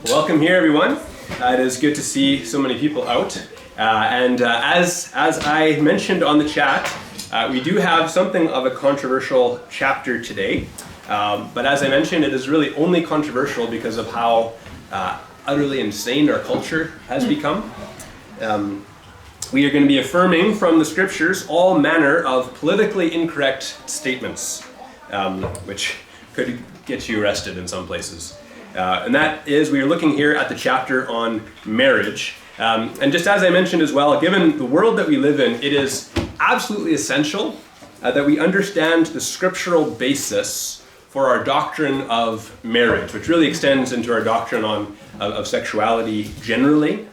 Welcome here, everyone. It is good to see so many people out. As I mentioned on the chat, we do have something of a controversial chapter today. But as I mentioned, it is really only controversial because of how utterly insane our culture has become. We are going to be affirming from the scriptures all manner of politically incorrect statements, which could get you arrested in some places. And that is, we are looking here at the chapter on marriage. And just as I mentioned as well, given the world that we live in, it is absolutely essential that we understand the scriptural basis for our doctrine of marriage, which really extends into our doctrine of sexuality generally.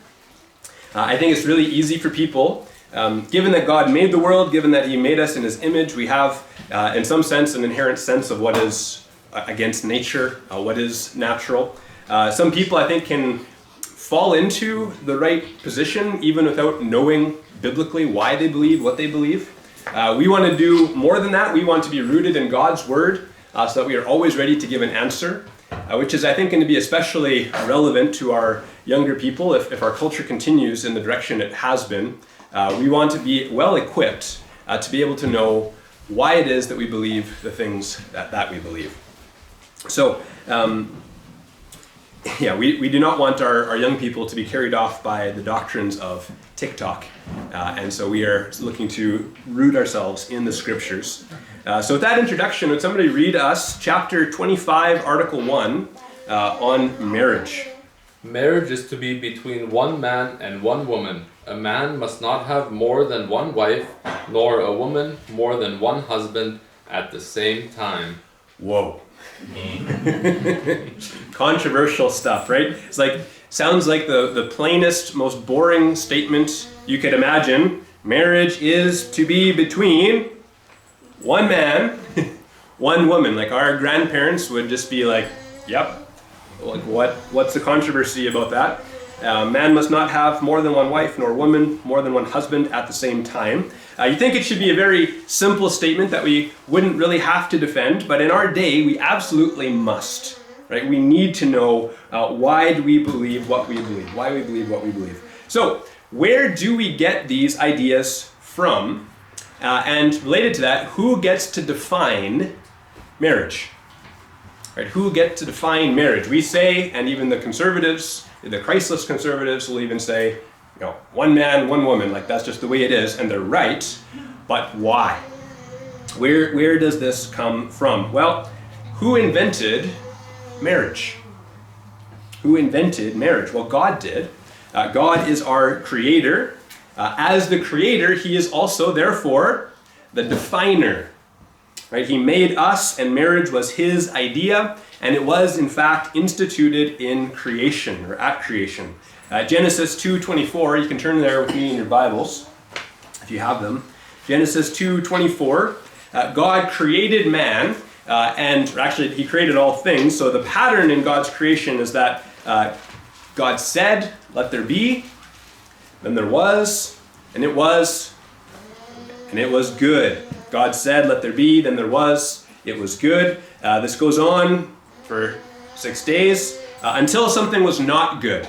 I think it's really easy for people, given that God made the world, given that He made us in His image, we have, in some sense, an inherent sense of what is against nature, what is natural. Some people, I think, can fall into the right position even without knowing biblically why they believe what they believe. We want to do more than that. We want to be rooted in God's Word so that we are always ready to give an answer, which is, I think, going to be especially relevant to our younger people if our culture continues in the direction it has been. We want to be well equipped to be able to know why it is that we believe the things that we believe. So, we do not want our young people to be carried off by the doctrines of TikTok. And so we are looking to root ourselves in the scriptures. So with that introduction, would somebody read us chapter 25, article 1 on marriage? Marriage is to be between one man and one woman. A man must not have more than one wife, nor a woman more than one husband at the same time. Whoa. Controversial stuff, right? It's like, sounds like the plainest, most boring statement you could imagine. Marriage is to be between one man, one woman. Like our grandparents would just be like, yep, like what's the controversy about that? Man must not have more than one wife, nor woman more than one husband at the same time. You think it should be a very simple statement that we wouldn't really have to defend, but in our day, we absolutely must. Right? We need to know why do we believe what we believe, why we believe what we believe. So, where do we get these ideas from? And related to that, who gets to define marriage? Right? Who gets to define marriage? We say, and even the conservatives, the Christless conservatives will even say, one man, one woman, like that's just the way it is, and they're right, but why? Where does this come from? Well, who invented marriage? Who invented marriage? Well, God did. God is our creator. As the creator, He is also, therefore, the definer. Right? He made us, and marriage was His idea, and it was, in fact, instituted in creation, or at creation. Genesis 2:24, you can turn there with me in your Bibles, if you have them. Genesis 2:24, God created man, and actually He created all things, so the pattern in God's creation is that God said, let there be, then there was, and it was, and it was good. God said, let there be, then there was, it was good. This goes on for 6 days until something was not good.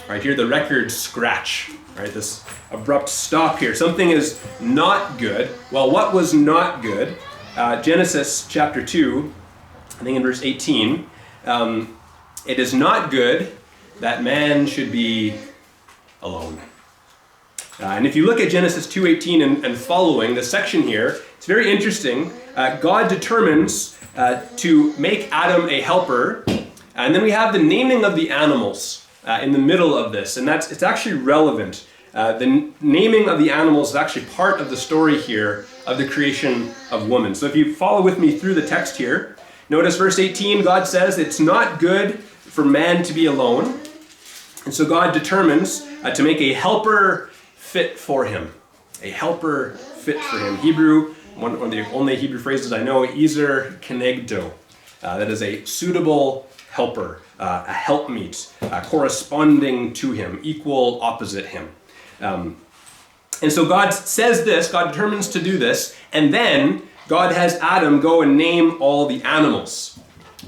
Right here, the record scratch. Right, this abrupt stop here. Something is not good. Well, what was not good? Genesis chapter 2, I think in verse 18. It is not good that man should be alone. And if you look at Genesis 2:18 and following, the section here, it's very interesting. God determines to make Adam a helper, and then we have the naming of the animals in the middle of this, and it's actually relevant. The naming of the animals is actually part of the story here of the creation of woman. So if you follow with me through the text here, notice verse 18, God says it's not good for man to be alone, and so God determines to make a helper fit for him. A helper fit for him. Hebrew, one of the only Hebrew phrases I know, ezer kenegdo. That is a suitable helper, a helpmeet, corresponding to him, equal opposite him. And so God says this, God determines to do this, and then God has Adam go and name all the animals.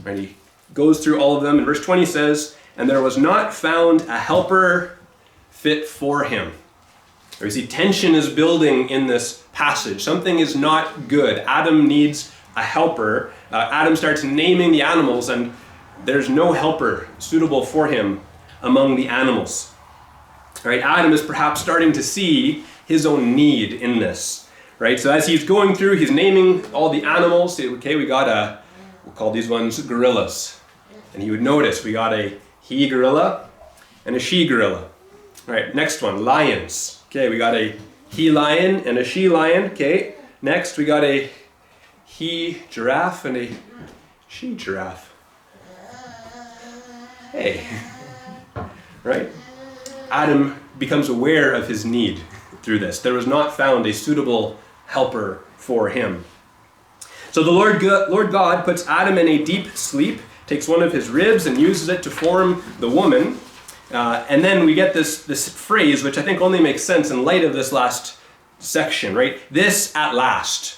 Right? He goes through all of them, and verse 20 says, and there was not found a helper fit for him. You see, tension is building in this passage. Something is not good. Adam needs a helper. Adam starts naming the animals, and there's no helper suitable for him among the animals. All right, Adam is perhaps starting to see his own need in this. Right, so as he's going through, he's naming all the animals. Okay, we'll call these ones gorillas. And he would notice we got a he gorilla and a she gorilla. All right, next one, lions. Okay, we got a he lion and a she lion. Okay, next we got a he giraffe and a she giraffe. Hey, right? Adam becomes aware of his need through this. There was not found a suitable helper for him. So the Lord God puts Adam in a deep sleep, takes one of his ribs and uses it to form the woman. And then we get this phrase, which I think only makes sense in light of this last section, right? This at last.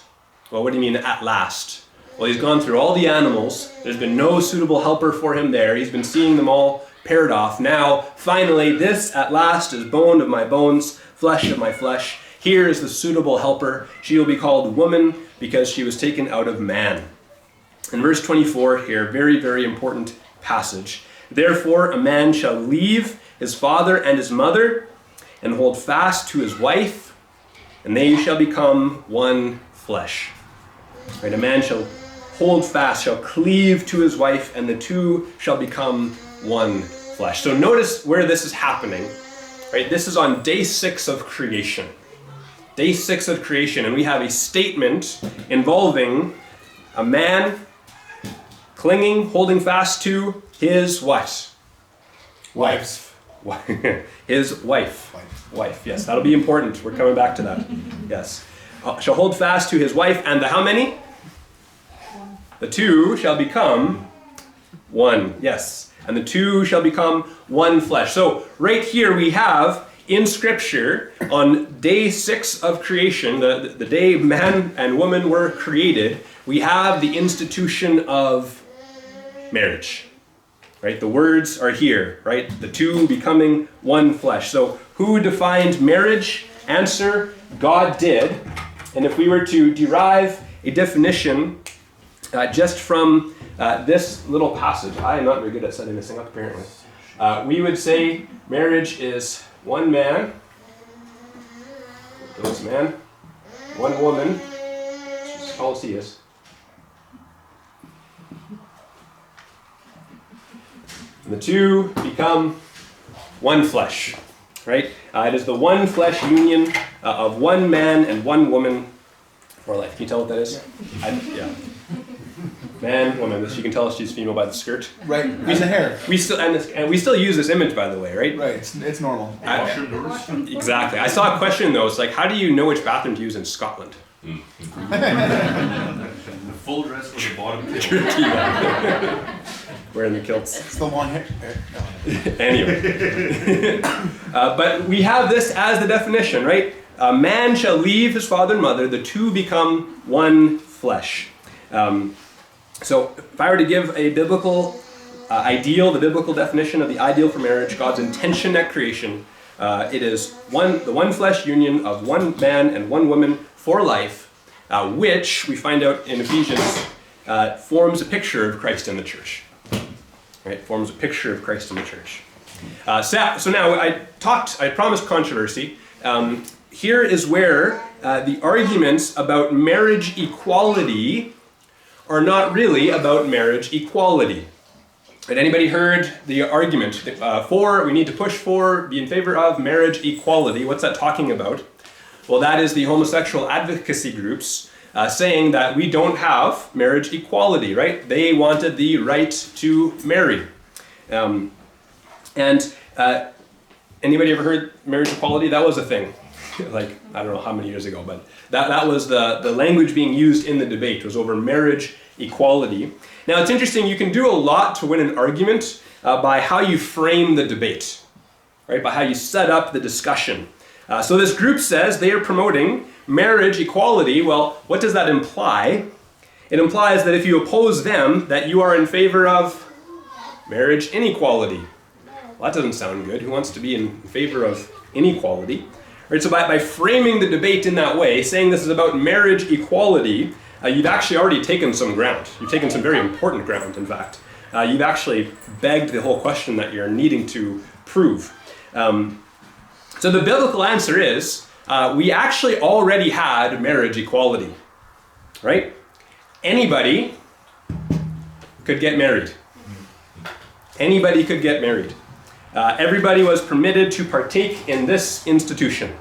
Well, what do you mean at last? Well, he's gone through all the animals. There's been no suitable helper for him there. He's been seeing them all paired off. Now, finally, this at last is bone of my bones, flesh of my flesh. Here is the suitable helper. She will be called woman because she was taken out of man. In verse 24 here, very, very important passage. Therefore, a man shall leave his father and his mother and hold fast to his wife, and they shall become one flesh. Right? A man shall hold fast, shall cleave to his wife, and the two shall become one flesh. So notice where this is happening. Right? This is on day 6 of creation. Day 6 of creation, and we have a statement involving a man clinging, holding fast to his what? Wives. His wife. Wife, yes, that'll be important. We're coming back to that. Yes. Shall hold fast to his wife, and the how many? One. The two shall become one. Yes. And the two shall become one flesh. So right here we have in Scripture, on day 6 of creation, the day man and woman were created, we have the institution of marriage. Right? The words are here, right? The two becoming one flesh. So who defined marriage? Answer, God did. And if we were to derive a definition just from this little passage, I am not very good at setting this thing up apparently, we would say marriage is one man, one woman, as tall as he is, and the two become one flesh, right? It is the one flesh union of one man and one woman for life. Can you tell what that is? Yeah. Man, woman. You can tell she's female by the skirt. Right. And the hair. We still use this image, by the way, right? Right. It's normal. Exactly. I saw a question though. It's like, how do you know which bathroom to use in Scotland? The full dress with the bottom kilt. Wearing the kilts. It's the long hair. No. Anyway. But we have this as the definition, right? A man shall leave his father and mother, the two become one flesh. So if I were to give a biblical ideal, the biblical definition of the ideal for marriage, God's intention at creation, it is the one flesh union of one man and one woman for life, which we find out in Ephesians forms a picture of Christ in the church. Right? Forms a picture of Christ in the church. So now I promised controversy. Here is where the arguments about marriage equality are not really about marriage equality. Right? Anybody heard the argument we need to push for, be in favor of marriage equality? What's that talking about? Well, that is the homosexual advocacy groups saying that we don't have marriage equality, right? They wanted the right to marry. Anybody ever heard marriage equality? That was a thing. Like, I don't know how many years ago, but that was the language being used in the debate, was over marriage equality. Now, it's interesting, you can do a lot to win an argument by how you frame the debate, right? By how you set up the discussion. So this group says they are promoting marriage equality. Well, what does that imply? It implies that if you oppose them, that you are in favor of marriage inequality, Well, that doesn't sound good. Who wants to be in favor of inequality? Right, so by framing the debate in that way, saying this is about marriage equality, you've actually already taken some ground. You've taken some very important ground, in fact. You've actually begged the whole question that you're needing to prove. So the biblical answer is, we actually already had marriage equality, right? Anybody could get married. Anybody could get married. Everybody was permitted to partake in this institution.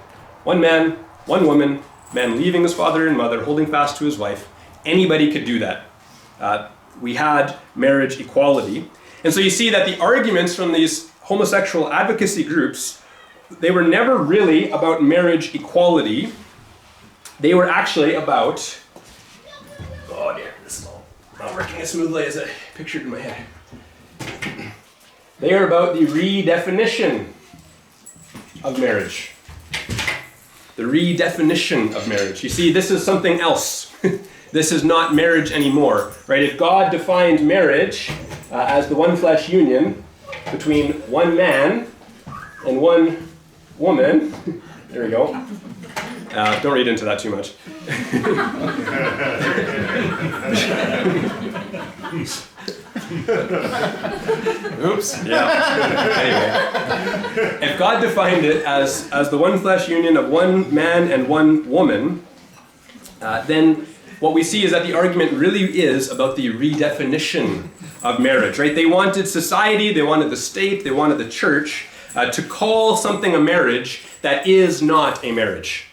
One man, one woman, man leaving his father and mother, holding fast to his wife. Anybody could do that. We had marriage equality. And so you see that the arguments from these homosexual advocacy groups, they were never really about marriage equality. They were actually about, oh dear, this is all not working as smoothly as I pictured in my head. They are about the redefinition of marriage. The redefinition of marriage. You see, this is something else. This is not marriage anymore, right? If God defined marriage as the one flesh union between one man and one woman, there we go. Don't read into that too much. Oops. Yeah. Anyway, if God defined it as the one flesh union of one man and one woman, then what we see is that the argument really is about the redefinition of marriage, right? They wanted society, they wanted the state, they wanted the church to call something a marriage that is not a marriage.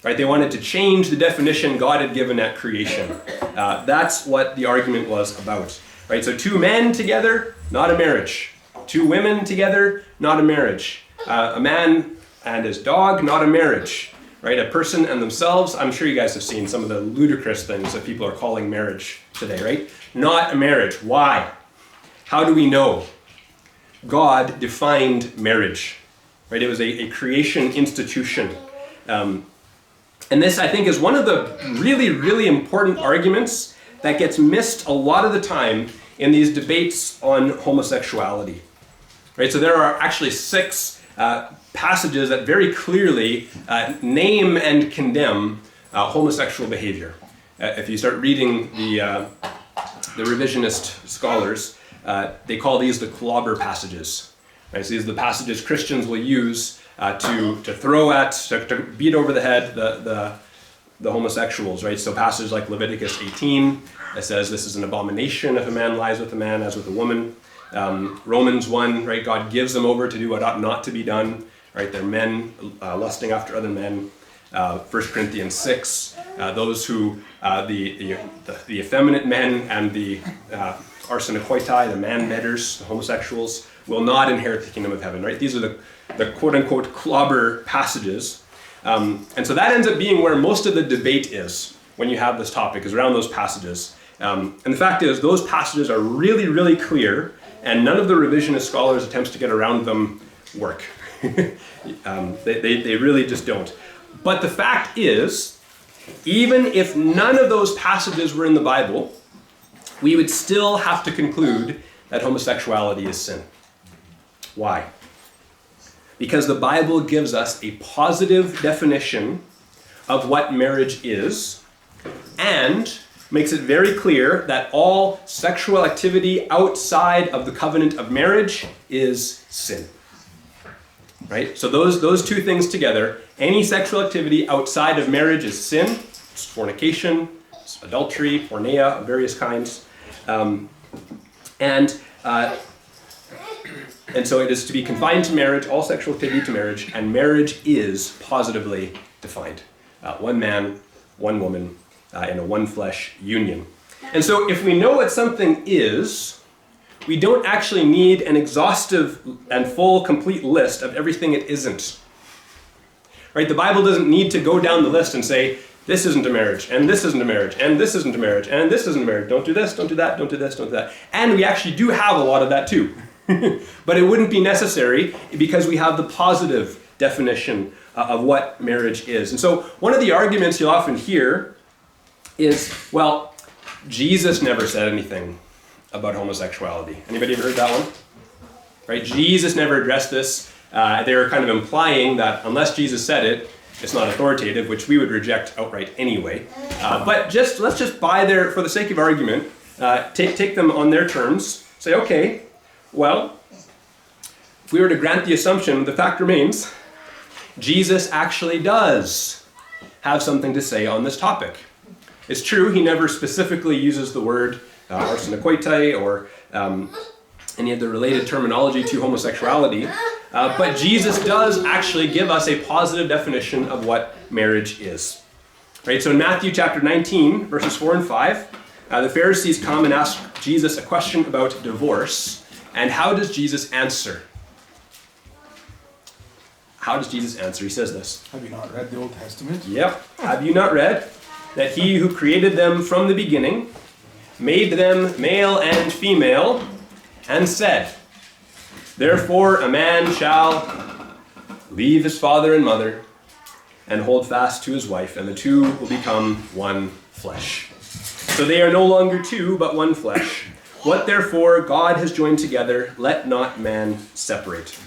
Right? They wanted to change the definition God had given at creation. That's what the argument was about. Right? So two men together, not a marriage. Two women together, not a marriage. A man and his dog, not a marriage. Right? A person and themselves. I'm sure you guys have seen some of the ludicrous things that people are calling marriage today, right? Not a marriage. Why? How do we know? God defined marriage. Right? It was a creation institution. And this, I think, is one of the really, really important arguments that gets missed a lot of the time in these debates on homosexuality. Right? So there are actually 6 passages that very clearly name and condemn homosexual behavior. If you start reading the revisionist scholars, they call these the clobber passages. Right? So these are the passages Christians will use to throw at, to beat over the head the homosexuals, right? So passages like Leviticus 18, that says this is an abomination if a man lies with a man as with a woman. Romans 1, right? God gives them over to do what ought not to be done, right? They're men lusting after other men. 1 Corinthians 6, those who, the effeminate men and the arsenokoitai, the man-betters, the homosexuals, will not inherit the kingdom of heaven, right? These are the quote-unquote clobber passages. And so that ends up being where most of the debate is when you have this topic, is around those passages. And the fact is, those passages are really, really clear, and none of the revisionist scholars' attempts to get around them work. They really just don't. But the fact is, even if none of those passages were in the Bible, we would still have to conclude that homosexuality is sin. Why? Because the Bible gives us a positive definition of what marriage is, and makes it very clear that all sexual activity outside of the covenant of marriage is sin. Right? So those two things together, any sexual activity outside of marriage is sin. It's fornication, it's adultery, porneia of various kinds. And so it is to be confined to marriage, all sexual activity to marriage, and marriage is positively defined. One man, one woman, in a one flesh union. And so if we know what something is, we don't actually need an exhaustive and full, complete list of everything it isn't. Right? The Bible doesn't need to go down the list and say, this isn't a marriage, and this isn't a marriage, and this isn't a marriage, and this isn't a marriage. Don't do this, don't do that, don't do this, don't do that. And we actually do have a lot of that too. But it wouldn't be necessary because we have the positive definition of what marriage is. And so one of the arguments you'll often hear is, well, Jesus never said anything about homosexuality. Anybody ever heard that one? right? Jesus never addressed this. They were kind of implying that unless Jesus said it, it's not authoritative, which we would reject outright anyway. But let's just buy their, for the sake of argument, take them on their terms. Say, okay, well, if we were to grant the assumption, the fact remains, Jesus actually does have something to say on this topic. It's true, he never specifically uses the word arsenokoitai or any of the related terminology to homosexuality, but Jesus does actually give us a positive definition of what marriage is. Right, so in Matthew chapter 19, verses 4 and 5, the Pharisees come and ask Jesus a question about divorce, and how does Jesus answer? How does Jesus answer? He says this. Have you not read the Old Testament? Yep. Have you not read that he who created them from the beginning made them male and female, and said, therefore a man shall leave his father and mother and hold fast to his wife, and the two will become one flesh. So they are no longer two, but one flesh. What therefore God has joined together, let not man separate.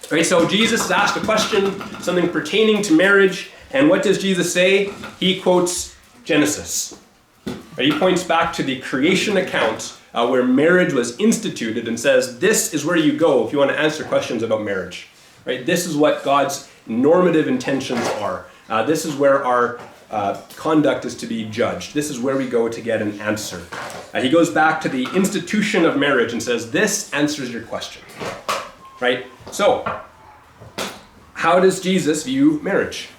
Right, so Jesus is asked a question, something pertaining to marriage, and what does Jesus say? He quotes Genesis. Right, he points back to the creation account where marriage was instituted and says, this is where you go if you want to answer questions about marriage. Right, this is what God's normative intentions are. This is where our conduct is to be judged. This is where we go to get an answer. He goes back to the institution of marriage and says, this answers your question. Right? So, how does Jesus view marriage?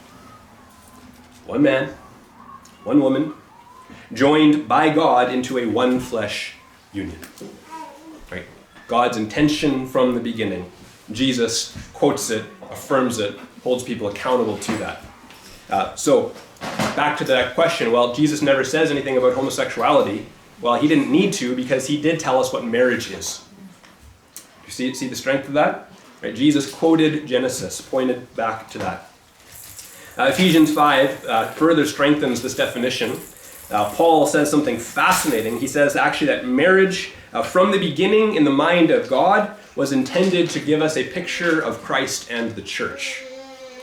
One man, one woman, joined by God into a one flesh union. Right? God's intention from the beginning. Jesus quotes it, affirms it, holds people accountable to that. So, back to that question, well, Jesus never says anything about homosexuality. Well, he didn't need to, because he did tell us what marriage is. You see the strength of that? Right, Jesus quoted Genesis, pointed back to that. Ephesians 5 further strengthens this definition. Paul says something fascinating. He says actually that marriage from the beginning in the mind of God was intended to give us a picture of Christ and the church.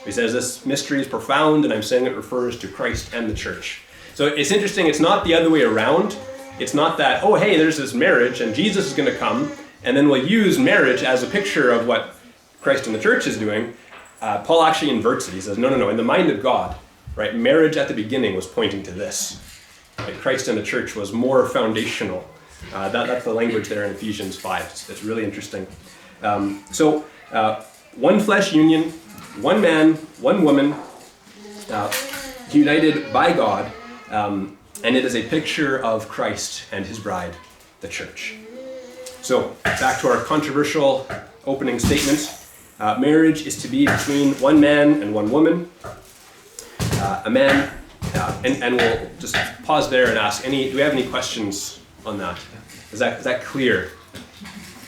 He says this mystery is profound, and I'm saying it refers to Christ and the church. So it's interesting, it's not the other way around. It's not that, oh hey, there's this marriage and Jesus is going to come, and then we'll use marriage as a picture of what Christ and the church is doing. Paul actually inverts it. He says, no. In the mind of God, right, marriage at the beginning was pointing to this. Right? Christ and the church was more foundational. That's the language there in Ephesians 5. It's really interesting. So one flesh union, one man, one woman, united by God, and it is a picture of Christ and his bride, the church. So, back to our controversial opening statement. Marriage is to be between one man and one woman. A man, and we'll just pause there and ask, do we have any questions on that? Is that clear?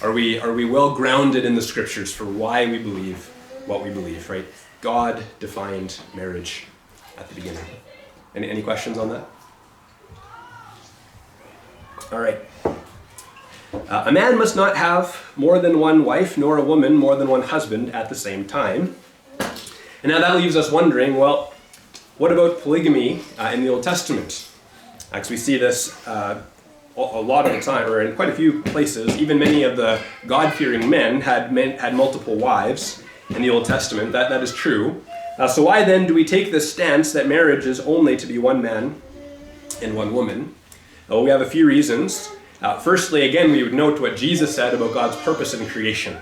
Are we well grounded in the scriptures for why we believe what we believe, right? God defined marriage at the beginning. Any questions on that? All right. A man must not have more than one wife, nor a woman more than one husband at the same time. And now that leaves us wondering, well, what about polygamy in the Old Testament? Actually, we see this a lot of the time, or in quite a few places. Even many of the God-fearing men had multiple wives in the Old Testament. That is true. So why then do we take this stance that marriage is only to be one man and one woman? Well, we have a few reasons. Firstly, again, we would note what Jesus said about God's purpose in creation,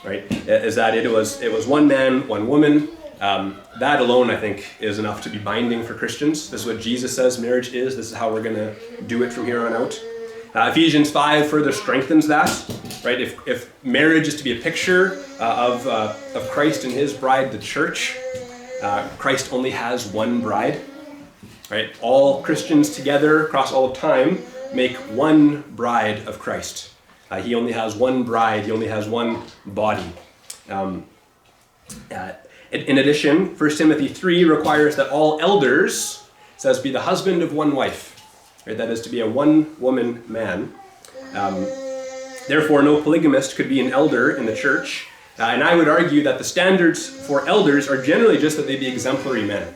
right? Is that it was one man, one woman. That alone, I think, is enough to be binding for Christians. This is what Jesus says marriage is. This is how we're going to do it from here on out. Ephesians 5 further strengthens that, right? If marriage is to be a picture of Christ and his bride, the church, Christ only has one bride, right? All Christians together across all of time make one bride of Christ. He only has one bride. He only has one body. In addition, 1 Timothy 3 requires that all elders, it says, be the husband of one wife. Right? That is to be a one-woman man. Therefore, no polygamist could be an elder in the church. And I would argue that the standards for elders are generally just that they be exemplary men.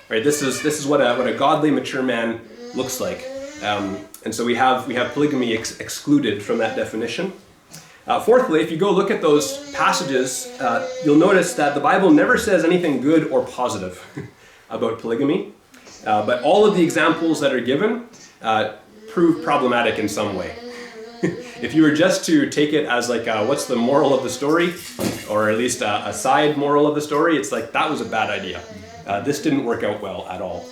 Right? This is what a godly, mature man looks like. And so we have polygamy excluded from that definition. Fourthly, if you go look at those passages, you'll notice that the Bible never says anything good or positive about polygamy. But all of the examples that are given prove problematic in some way. If you were just to take it as like, what's the moral of the story, or at least a side moral of the story, it's like, that was a bad idea. This didn't work out well at all.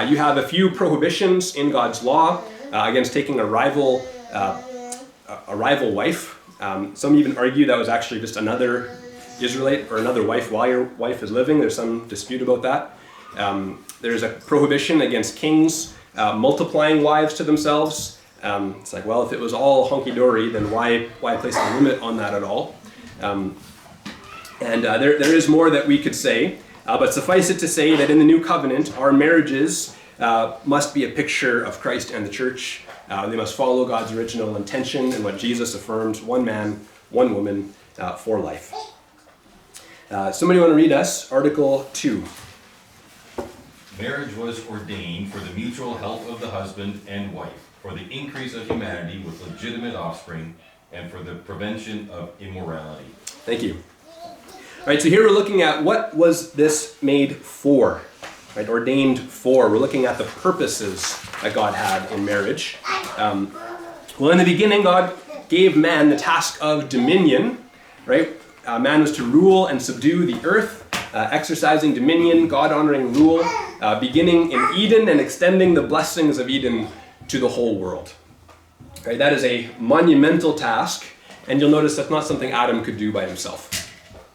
You have a few prohibitions in God's law against taking a rival wife. Some even argue that was actually just another Israelite or another wife while your wife is living. There's some dispute about that. There's a prohibition against kings multiplying wives to themselves. It's like, well, if it was all hunky-dory, then why place a limit on that at all? There is more that we could say, but suffice it to say that in the New Covenant, our marriages must be a picture of Christ and the church. They must follow God's original intention and what Jesus affirmed: one man, one woman for life. Somebody want to read us Article 2? Marriage was ordained for the mutual health of the husband and wife, for the increase of humanity with legitimate offspring, and for the prevention of immorality. Thank you. All right, so here we're looking at what was this made for, right? Ordained for. We're looking at the purposes that God had in marriage. Well, in the beginning, God gave man the task of dominion, right? Man was to rule and subdue the earth, exercising dominion, God-honoring rule, beginning in Eden and extending the blessings of Eden to the whole world. Right? That is a monumental task, and you'll notice that's not something Adam could do by himself.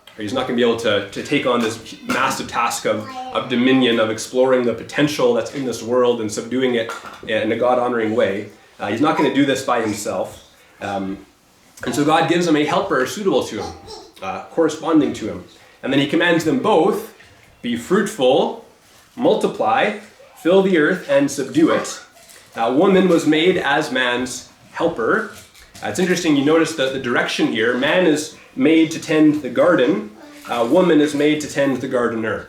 Right? He's not going to be able to take on this massive task of dominion, of exploring the potential that's in this world and subduing it in a God-honoring way. He's not going to do this by himself. And so God gives him a helper suitable to him, corresponding to him. And then he commands them both, be fruitful, multiply, fill the earth, and subdue it. Woman was made as man's helper. It's interesting, you notice the direction here. Man is made to tend the garden. Woman is made to tend the gardener.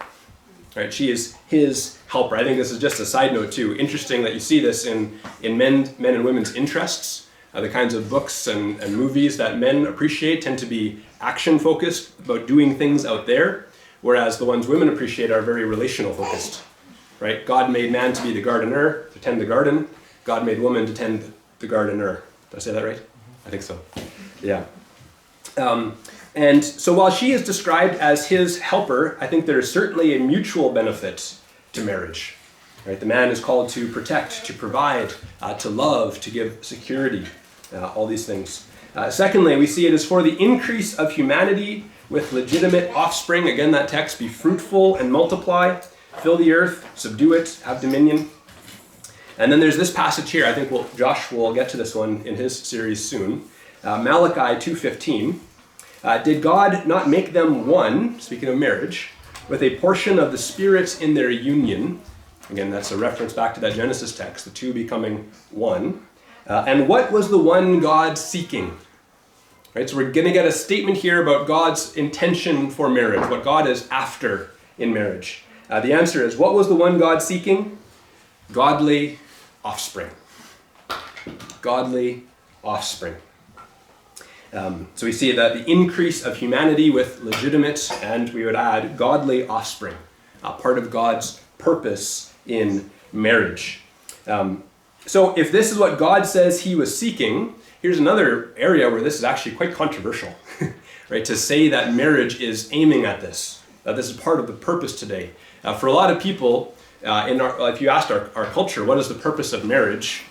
Right? She is his helper. I think this is just a side note too. Interesting that you see this in men and women's interests. The kinds of books and movies that men appreciate tend to be action-focused, about doing things out there, whereas the ones women appreciate are very relational-focused. Right? God made man to be the gardener, to tend the garden. God made woman to tend the gardener. Did I say that right? I think so. Yeah. And so while she is described as his helper, I think there is certainly a mutual benefit to marriage. Right? The man is called to protect, to provide, to love, to give security, all these things. Secondly, we see it is for the increase of humanity with legitimate offspring. Again, that text, be fruitful and multiply, fill the earth, subdue it, have dominion. And then there's this passage here. I think Josh will get to this one in his series soon. Malachi 2:15. Did God not make them one, speaking of marriage, with a portion of the Spirit in their union? Again, that's a reference back to that Genesis text, the two becoming one. And what was the one God seeking? Right, so we're going to get a statement here about God's intention for marriage, what God is after in marriage. The answer is, what was the one God seeking? Godly offspring. Godly offspring. So we see that the increase of humanity with legitimate, and we would add, godly offspring, part of God's purpose in marriage. So if this is what God says he was seeking, here's another area where this is actually quite controversial, right? To say that marriage is aiming at this, that this is part of the purpose today. For a lot of people, if you asked our culture, what is the purpose of marriage?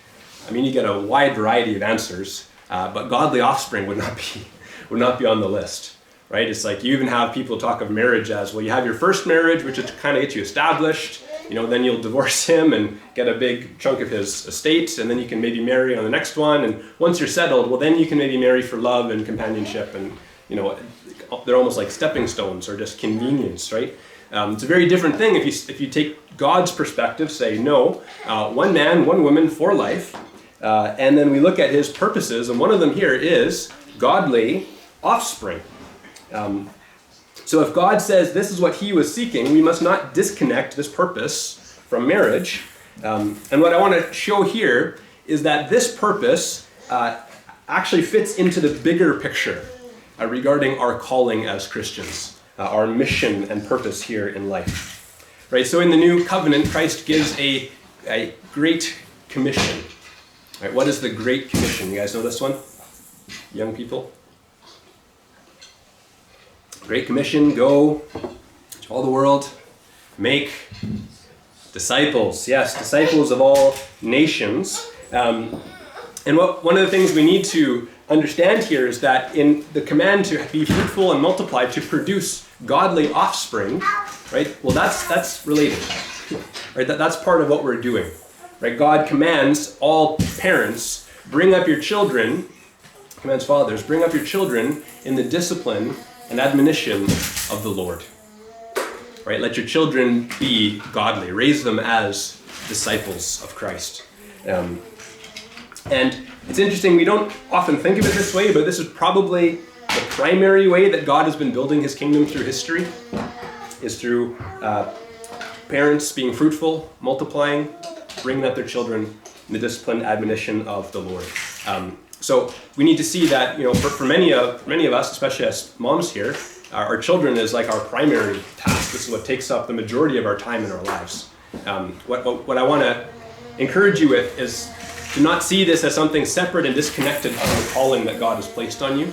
I mean, you get a wide variety of answers, but godly offspring would not be on the list, right? It's like you even have people talk of marriage as, well, you have your first marriage, which is kind of gets you established, then you'll divorce him and get a big chunk of his estate, and then you can maybe marry on the next one, and once you're settled, well, then you can maybe marry for love and companionship, and they're almost like stepping stones or just convenience, right? It's a very different thing if you take God's perspective, say, no, one man, one woman for life, and then we look at his purposes, and one of them here is godly offspring. So if God says this is what he was seeking, we must not disconnect this purpose from marriage. And what I want to show here is that this purpose actually fits into the bigger picture regarding our calling as Christians, our mission and purpose here in life. Right, so in the new covenant, Christ gives a great commission. Right, what is the Great Commission? You guys know this one? Young people? Great Commission, go to all the world, make disciples. Yes, disciples of all nations. And one of the things we need to understand here is that in the command to be fruitful and multiply, to produce godly offspring, right? Well, that's related, right? That's part of what we're doing, right? God commands all parents, bring up your children, commands fathers, bring up your children in the discipline and admonition of the Lord, right? Let your children be godly, raise them as disciples of Christ. And it's interesting, we don't often think of it this way, but this is probably the primary way that God has been building his kingdom through history, is through parents being fruitful, multiplying, bringing up their children in the disciplined admonition of the Lord. So we need to see that, for many of us, especially as moms here, our children is like our primary task. This is what takes up the majority of our time in our lives. What I want to encourage you with is to not see this as something separate and disconnected from the calling that God has placed on you.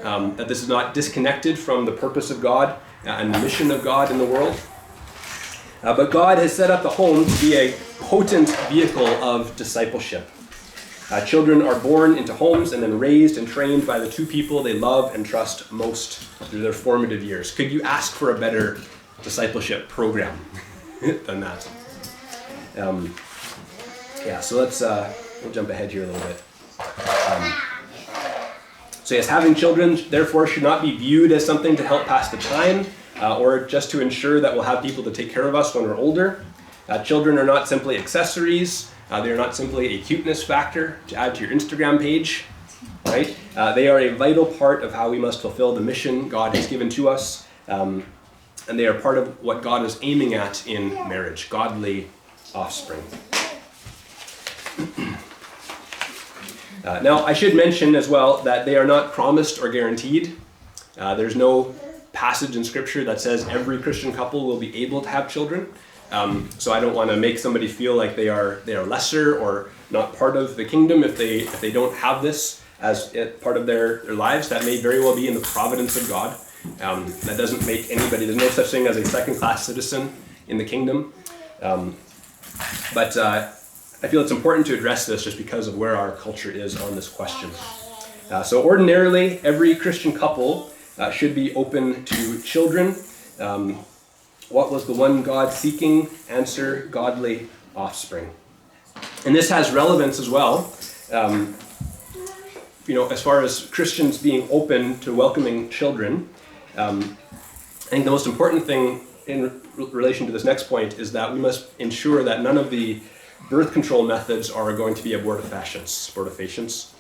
That this is not disconnected from the purpose of God and the mission of God in the world. But God has set up the home to be a potent vehicle of discipleship. Children are born into homes and then raised and trained by the two people they love and trust most through their formative years. Could you ask for a better discipleship program than that? So we'll jump ahead here a little bit. So yes, having children, therefore, should not be viewed as something to help pass the time or just to ensure that we'll have people to take care of us when we're older. Children are not simply accessories. They are not simply a cuteness factor to add to your Instagram page, right? They are a vital part of how we must fulfill the mission God has given to us. And they are part of what God is aiming at in marriage, godly offspring. Now, I should mention as well that they are not promised or guaranteed. There's no passage in Scripture that says every Christian couple will be able to have children. So I don't want to make somebody feel like they are lesser or not part of the kingdom if they don't have this as part of their lives. That may very well be in the providence of God. That doesn't make anybody, there's no such thing as a second-class citizen in the kingdom. But I feel it's important to address this just because of where our culture is on this question. So ordinarily, every Christian couple should be open to children. What was the one God seeking? Answer, godly offspring. And this has relevance as well, as far as Christians being open to welcoming children. I think the most important thing in relation to this next point is that we must ensure that none of the birth control methods are going to be abortifacients.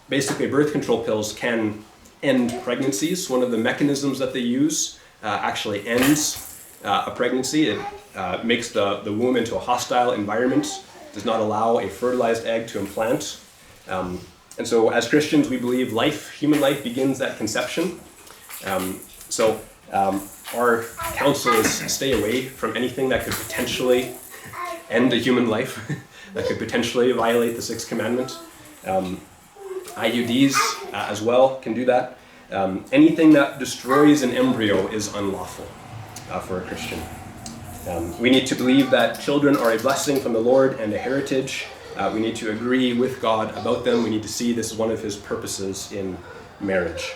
Basically, birth control pills can end pregnancies. One of the mechanisms that they use actually ends a pregnancy. It makes the womb into a hostile environment, does not allow a fertilized egg to implant. And so as Christians, we believe human life begins at conception. Our counsel is stay away from anything that could potentially end a human life, that could potentially violate the sixth commandment. IUDs as well can do that. Anything that destroys an embryo is unlawful for a Christian. We need to believe that children are a blessing from the Lord and a heritage. We need to agree with God about them. We need to see this as one of his purposes in marriage.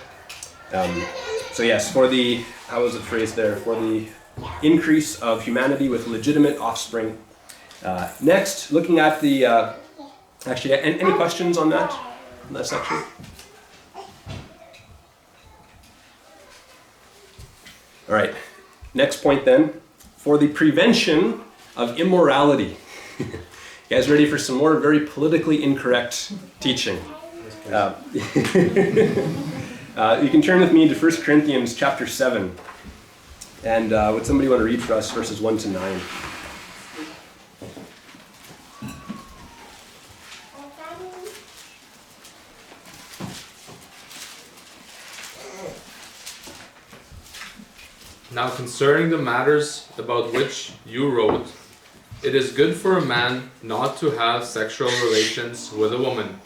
So yes, for the increase of humanity with legitimate offspring. Next, looking at the, any questions on that section? All right, next point then, for the prevention of immorality. You guys ready for some more very politically incorrect teaching? You can turn with me to 1 Corinthians chapter 7. And would somebody want to read for us verses 1 to 9? Now concerning the matters about which you wrote, it is good for a man not to have sexual relations with a woman,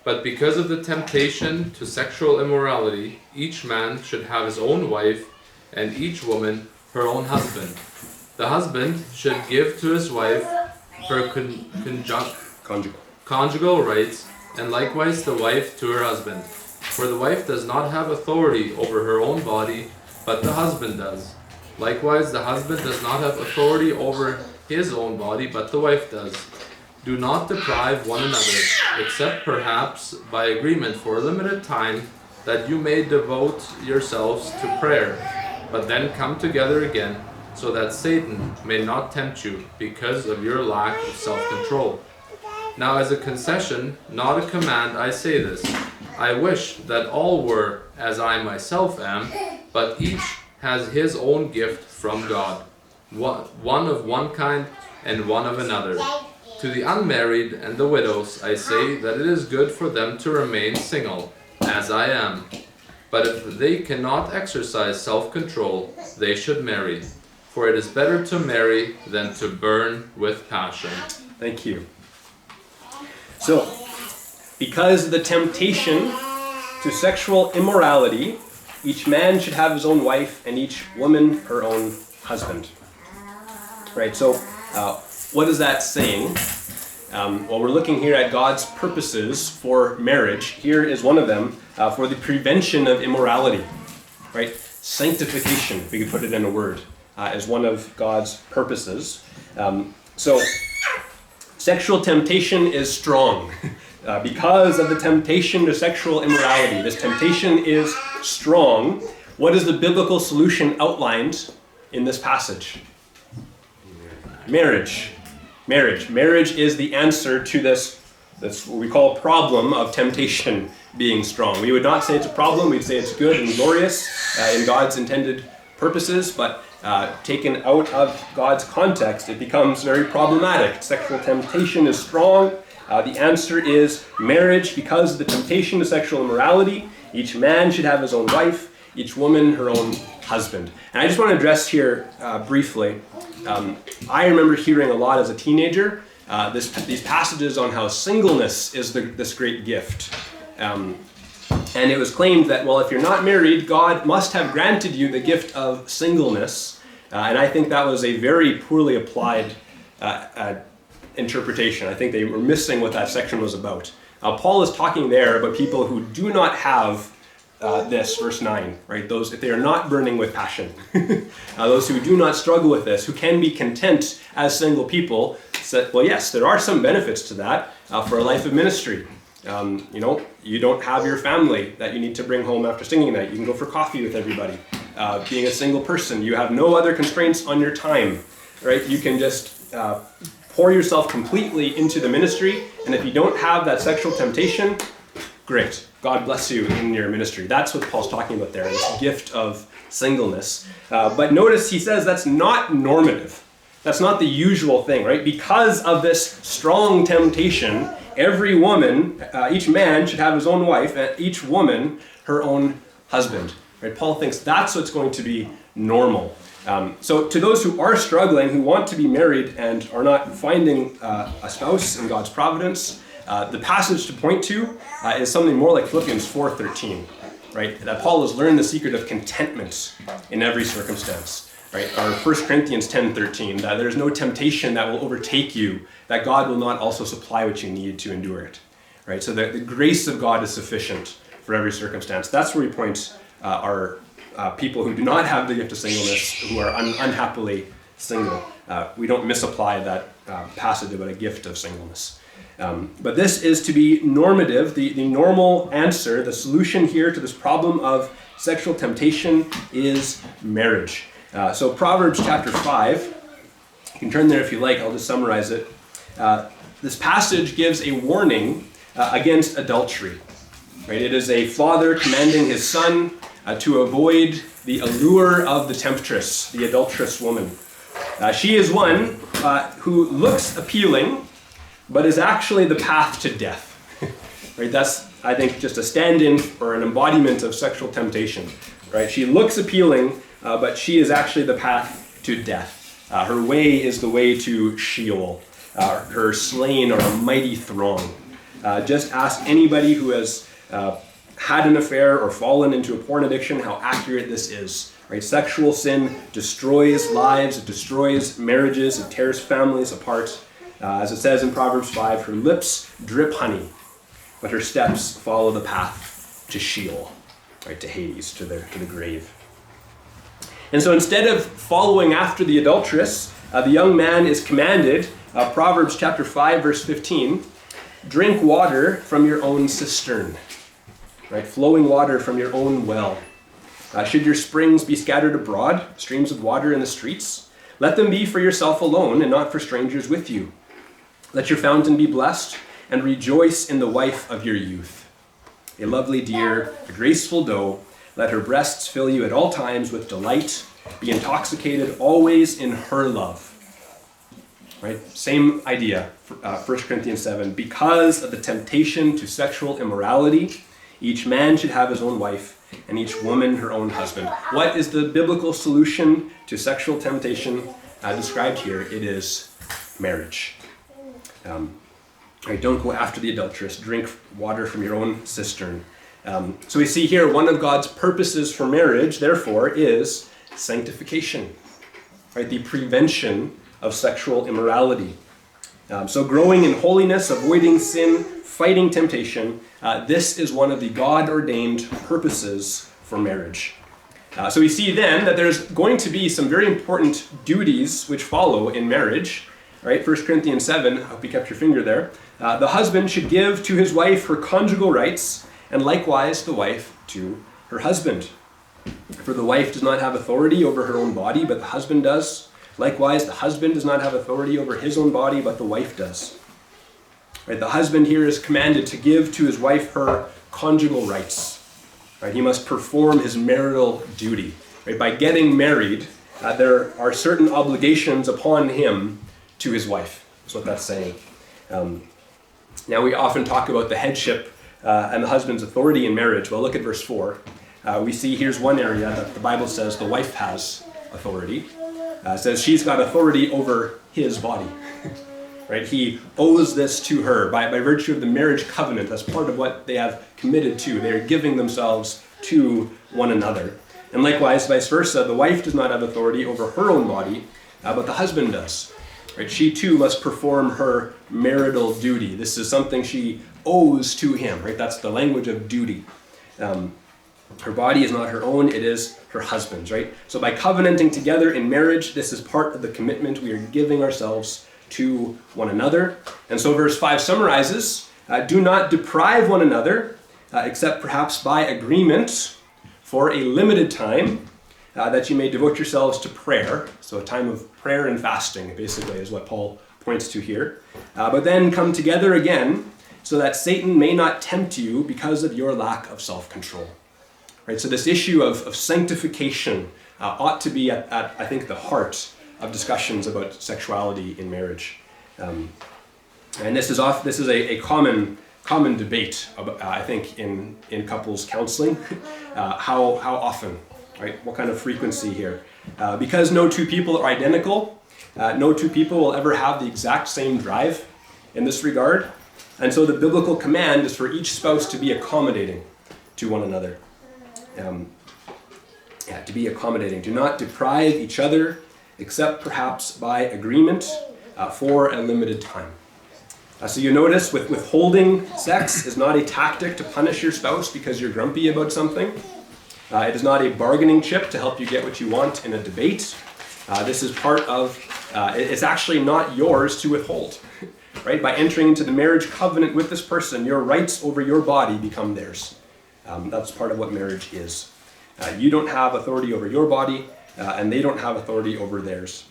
but because of the temptation to sexual immorality, each man should have his own wife, and each woman her own husband. The husband should give to his wife her conjugal rights, and likewise the wife to her husband. For the wife does not have authority over her own body, but the husband does. Likewise, the husband does not have authority over his own body, but the wife does. Do not deprive one another, except perhaps by agreement for a limited time, that you may devote yourselves to prayer, but then come together again, so that Satan may not tempt you because of your lack of self-control. Now as a concession, not a command, I say this. I wish that all were as I myself am, but each has his own gift from God, one of one kind and one of another. To the unmarried and the widows I say that it is good for them to remain single, as I am. But if they cannot exercise self-control, they should marry. For it is better to marry than to burn with passion. Thank you. So, because of the temptation to sexual immorality, each man should have his own wife and each woman her own husband. Right, so what is that saying? Well, we're looking here at God's purposes for marriage. Here is one of them for the prevention of immorality. Right, sanctification, if we could put it in a word, is one of God's purposes. So, sexual temptation is strong. Because of the temptation to sexual immorality. This temptation is strong. What is the biblical solution outlined in this passage? Marriage. Marriage is the answer to this what we call problem of temptation being strong. We would not say it's a problem, we'd say it's good and glorious in God's intended purposes, but taken out of God's context, it becomes very problematic. Sexual temptation is strong. The answer is marriage because of the temptation to sexual immorality. Each man should have his own wife, each woman her own husband. And I just want to address here briefly. I remember hearing a lot as a teenager these passages on how singleness is this great gift. And it was claimed that, well, if you're not married, God must have granted you the gift of singleness. And I think that was a very poorly applied interpretation. I think they were missing what that section was about. Paul is talking there about people who do not have this, verse 9, right? Those, if they are not burning with passion. Those who do not struggle with this, who can be content as single people, said, well, yes, there are some benefits to that for a life of ministry. You don't have your family that you need to bring home after singing night. You can go for coffee with everybody. Being a single person, you have no other constraints on your time, right? You can just pour yourself completely into the ministry, and if you don't have that sexual temptation, great. God bless you in your ministry. That's what Paul's talking about there, this gift of singleness. But notice he says that's not normative. That's not the usual thing, right? Because of this strong temptation, every woman, each man should have his own wife, and each woman her own husband. Right? Paul thinks that's what's going to be normal. So to those who are struggling, who want to be married and are not finding a spouse in God's providence, the passage to point to is something more like Philippians 4:13, right? That Paul has learned the secret of contentment in every circumstance, right? Or 1 Corinthians 10:13, that there's no temptation that will overtake you, that God will not also supply what you need to endure it, right? So the grace of God is sufficient for every circumstance. That's where we point our people who do not have the gift of singleness, who are unhappily single. We don't misapply that passage about a gift of singleness. But this is to be normative, the normal answer, the solution here to this problem of sexual temptation is marriage. So Proverbs chapter 5, you can turn there if you like, I'll just summarize it. This passage gives a warning against adultery. Right? It is a father commanding his son to avoid the allure of the temptress, the adulterous woman. She is one who looks appealing, but is actually the path to death. Right? That's, I think, just a stand-in or an embodiment of sexual temptation. Right? She looks appealing, but she is actually the path to death. Her way is the way to Sheol. Her slain are a mighty throng. Just ask anybody who has had an affair or fallen into a porn addiction how accurate this is. Right? Sexual sin destroys lives, it destroys marriages, it tears families apart. As it says in Proverbs 5, her lips drip honey, but her steps follow the path to Sheol, right, to Hades, to the grave. And so instead of following after the adulteress, the young man is commanded, Proverbs chapter 5, verse 15, drink water from your own cistern, right, flowing water from your own well. Should your springs be scattered abroad, streams of water in the streets, let them be for yourself alone and not for strangers with you. Let your fountain be blessed, and rejoice in the wife of your youth. A lovely deer, a graceful doe, let her breasts fill you at all times with delight. Be intoxicated always in her love. Right? Same idea, 1 Corinthians 7. Because of the temptation to sexual immorality, each man should have his own wife, and each woman her own husband. What is the biblical solution to sexual temptation described here? It is marriage. Right, don't go after the adulteress. Drink water from your own cistern. So we see here one of God's purposes for marriage, therefore, is sanctification. Right, the prevention of sexual immorality. So growing in holiness, avoiding sin, fighting temptation, this is one of the God-ordained purposes for marriage. So we see then that there's going to be some very important duties which follow in marriage. Right, 1 Corinthians 7, I hope you kept your finger there. The husband should give to his wife her conjugal rights, and likewise the wife to her husband. For the wife does not have authority over her own body, but the husband does. Likewise, the husband does not have authority over his own body, but the wife does. Right, the husband here is commanded to give to his wife her conjugal rights. Right, he must perform his marital duty. Right, by getting married, there are certain obligations upon him to his wife, is what that's saying. Now we often talk about the headship and the husband's authority in marriage. Well, look at verse 4. We see here's one area that the Bible says the wife has authority. It says she's got authority over his body. Right? He owes this to her by virtue of the marriage covenant. That's part of what they have committed to. They're giving themselves to one another. And likewise, vice versa, the wife does not have authority over her own body, but the husband does. Right? She too must perform her marital duty. This is something she owes to him. Right? That's the language of duty. Her body is not her own, it is her husband's. Right? So by covenanting together in marriage, this is part of the commitment we are giving ourselves to one another. And so verse 5 summarizes, do not deprive one another, except perhaps by agreement for a limited time, that you may devote yourselves to prayer. So a time of prayer and fasting, basically, is what Paul points to here. But then come together again, so that Satan may not tempt you because of your lack of self-control. Right? So this issue of sanctification ought to be at, I think, the heart of discussions about sexuality in marriage. And this is a common debate, I think, in couples counseling. How often? Right? What kind of frequency here? Because no two people are identical, no two people will ever have the exact same drive in this regard. And so the biblical command is for each spouse to be accommodating to one another. To be accommodating. Do not deprive each other, except perhaps by agreement for a limited time. So you notice withholding sex is not a tactic to punish your spouse because you're grumpy about something. It is not a bargaining chip to help you get what you want in a debate. This is part of, it's actually not yours to withhold. Right? By entering into the marriage covenant with this person, your rights over your body become theirs. That's part of what marriage is. You don't have authority over your body, and they don't have authority over theirs.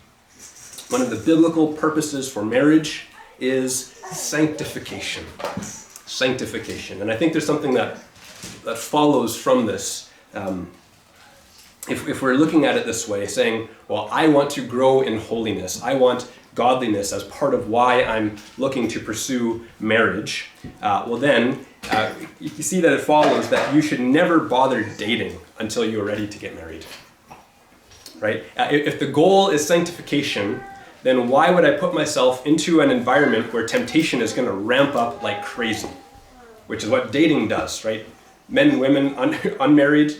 One of the biblical purposes for marriage is sanctification. Sanctification. And I think there's something that that follows from this, if we're looking at it this way, saying, well, I want to grow in holiness, I want godliness as part of why I'm looking to pursue marriage, well then, you see that it follows that you should never bother dating until you're ready to get married. Right? If the goal is sanctification, then why would I put myself into an environment where temptation is going to ramp up like crazy? Which is what dating does, right? Men and women, unmarried,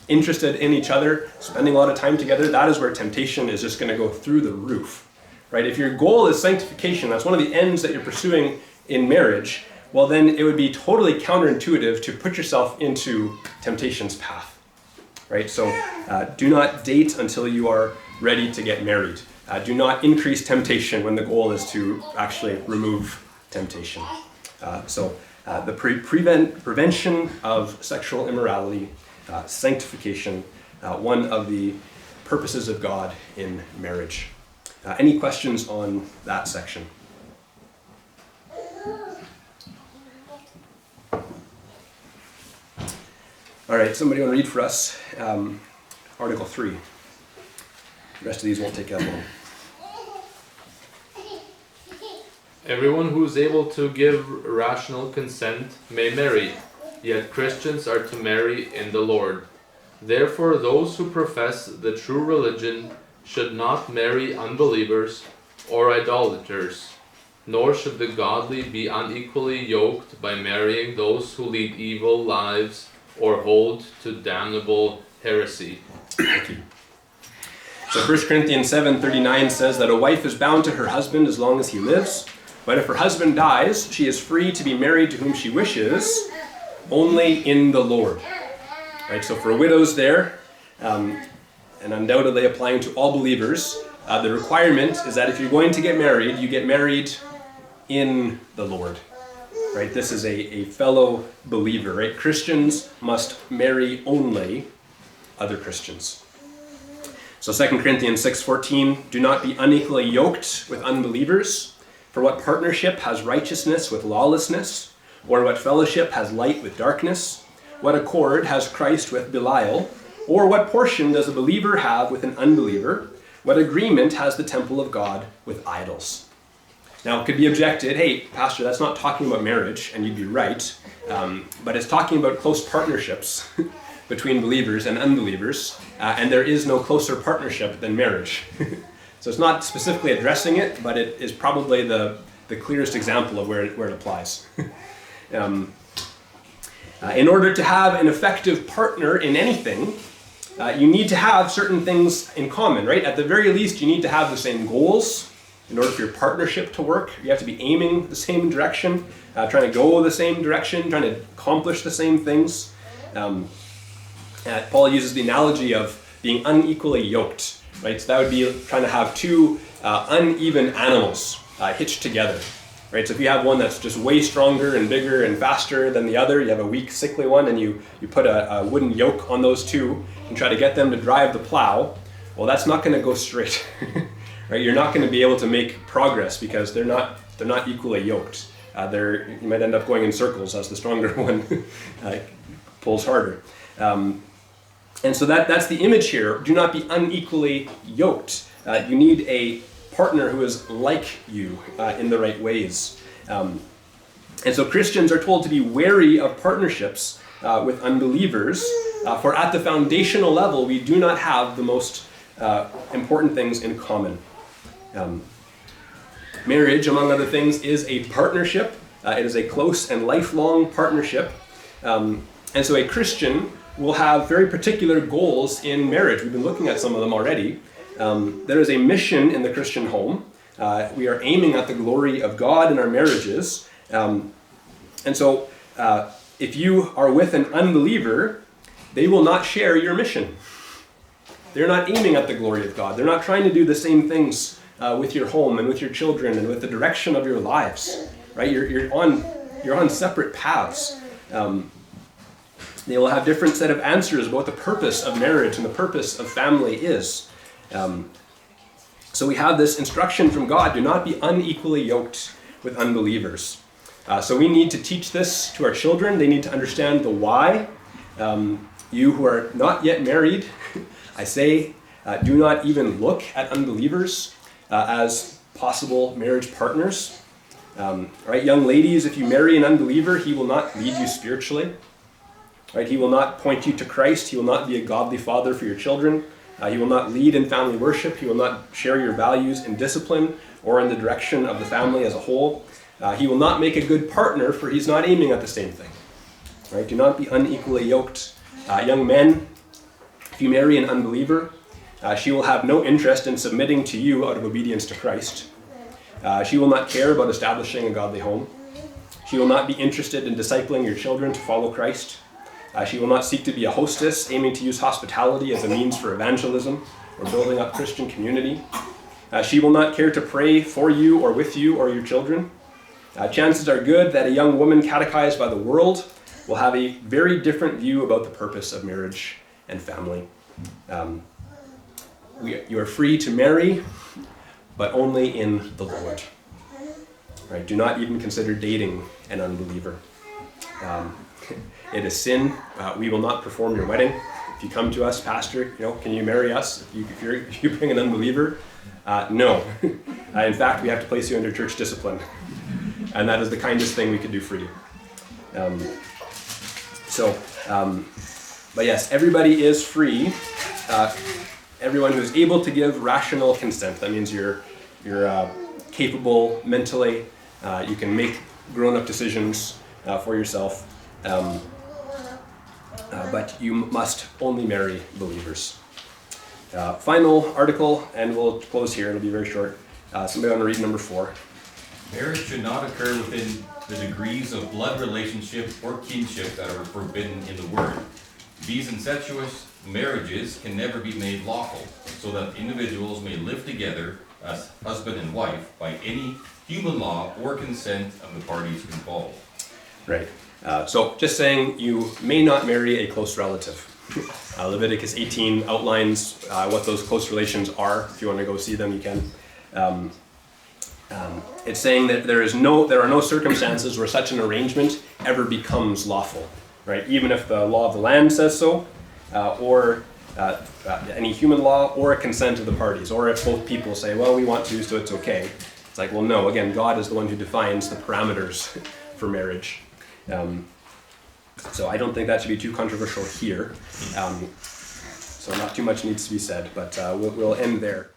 interested in each other, spending a lot of time together, that is where temptation is just going to go through the roof. Right? If your goal is sanctification, that's one of the ends that you're pursuing in marriage, well then it would be totally counterintuitive to put yourself into temptation's path. Right? So do not date until you are ready to get married. Do not increase temptation when the goal is to actually remove temptation. The prevention of sexual immorality, sanctification, one of the purposes of God in marriage. Any questions on that section? All right, somebody want to read for us Article 3. The rest of these won't take that long. Everyone who is able to give rational consent may marry, yet Christians are to marry in the Lord. Therefore, those who profess the true religion should not marry unbelievers or idolaters, nor should the godly be unequally yoked by marrying those who lead evil lives or hold to damnable heresy. Thank you. So 1 Corinthians 7:39 says that a wife is bound to her husband as long as he lives, but if her husband dies, she is free to be married to whom she wishes, only in the Lord. Right, so for widows there, and undoubtedly applying to all believers, the requirement is that if you're going to get married, you get married in the Lord. Right, this is a fellow believer. Right, Christians must marry only other Christians. So 2 Corinthians 6:14, do not be unequally yoked with unbelievers. For what partnership has righteousness with lawlessness? Or what fellowship has light with darkness? What accord has Christ with Belial? Or what portion does a believer have with an unbeliever? What agreement has the temple of God with idols? Now it could be objected, hey, Pastor, that's not talking about marriage, and you'd be right, but it's talking about close partnerships between believers and unbelievers, and there is no closer partnership than marriage. So it's not specifically addressing it, but it is probably the clearest example of where it applies. In order to have an effective partner in anything, you need to have certain things in common, right? At the very least, you need to have the same goals. In order for your partnership to work, you have to be aiming the same direction, trying to go the same direction, trying to accomplish the same things. Paul uses the analogy of being unequally yoked. Right, so that would be trying to have two uneven animals hitched together. Right, so if you have one that's just way stronger and bigger and faster than the other, you have a weak, sickly one, and you put a wooden yoke on those two and try to get them to drive the plow. Well, that's not going to go straight. Right, you're not going to be able to make progress because they're not equally yoked. You might end up going in circles as the stronger one pulls harder. And so that's the image here. Do not be unequally yoked. You need a partner who is like you in the right ways. And so Christians are told to be wary of partnerships with unbelievers, for at the foundational level, we do not have the most important things in common. Marriage, among other things, is a partnership. It is a close and lifelong partnership. And so a Christian will have very particular goals in marriage. We've been looking at some of them already. There is a mission in the Christian home. We are aiming at the glory of God in our marriages. And so if you are with an unbeliever, they will not share your mission. They're not aiming at the glory of God. They're not trying to do the same things with your home and with your children and with the direction of your lives. Right? You're on separate paths. They will have different set of answers about what the purpose of marriage and the purpose of family is. So we have this instruction from God, do not be unequally yoked with unbelievers. So we need to teach this to our children. They need to understand the why. You who are not yet married, I say, do not even look at unbelievers as possible marriage partners. Right, young ladies, if you marry an unbeliever, he will not lead you spiritually. Right, he will not point you to Christ. He will not be a godly father for your children. He will not lead in family worship. He will not share your values in discipline or in the direction of the family as a whole. He will not make a good partner, for he's not aiming at the same thing. Right, do not be unequally yoked. Young men, if you marry an unbeliever, she will have no interest in submitting to you out of obedience to Christ. She will not care about establishing a godly home. She will not be interested in discipling your children to follow Christ. She will not seek to be a hostess, aiming to use hospitality as a means for evangelism or building up Christian community. She will not care to pray for you or with you or your children. Chances are good that a young woman catechized by the world will have a very different view about the purpose of marriage and family. You are free to marry, but only in the Lord. Right? Do not even consider dating an unbeliever. It is sin. We will not perform your wedding. If you come to us, Pastor, can you marry us? If you bring an unbeliever, no. In fact, we have to place you under church discipline. And that is the kindest thing we could do for you. But yes, everybody is free. Everyone who is able to give rational consent. That means you're capable mentally. You can make grown-up decisions for yourself. But you must only marry believers. Final article, and we'll close here. It'll be very short. Somebody want to read number 4. Marriage should not occur within the degrees of blood relationship or kinship that are forbidden in the Word. These incestuous marriages can never be made lawful, so that individuals may live together as husband and wife by any human law or consent of the parties involved. Right. So just saying you may not marry a close relative. Leviticus 18 outlines what those close relations are. If you want to go see them, you can. It's saying that there are no circumstances where such an arrangement ever becomes lawful, right? Even if the law of the land says so, or any human law, or a consent of the parties, or if both people say, well, we want to, so it's okay. It's like, well, no. Again, God is the one who defines the parameters for marriage. So I don't think that should be too controversial here. So not too much needs to be said, but we'll end there.